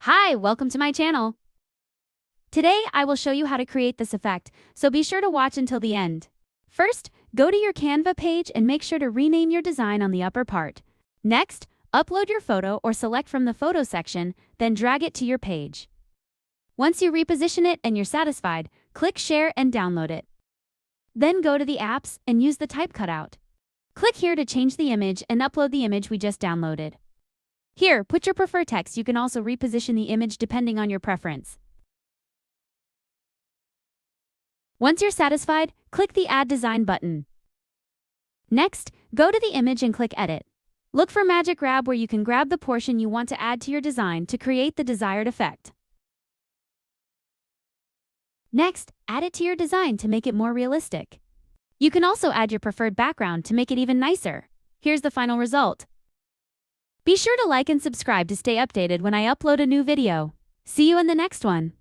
Hi, welcome to my channel. Today, I will show you how to create this effect, so be sure to watch until the end. First, go to your Canva page and make sure to rename your design on the upper part. Next, upload your photo or select from the photo section, then drag it to your page. Once you reposition it and you're satisfied, click Share and download it. Then go to the apps and use the type cutout. Click here to change the image and upload the image we just downloaded. Here, put your preferred text. You can also reposition the image depending on your preference. Once you're satisfied, click the Add Design button. Next, go to the image and click Edit. Look for Magic Grab where you can grab the portion you want to add to your design to create the desired effect. Next, add it to your design to make it more realistic. You can also add your preferred background to make it even nicer. Here's the final result. Be sure to like and subscribe to stay updated when I upload a new video. See you in the next one.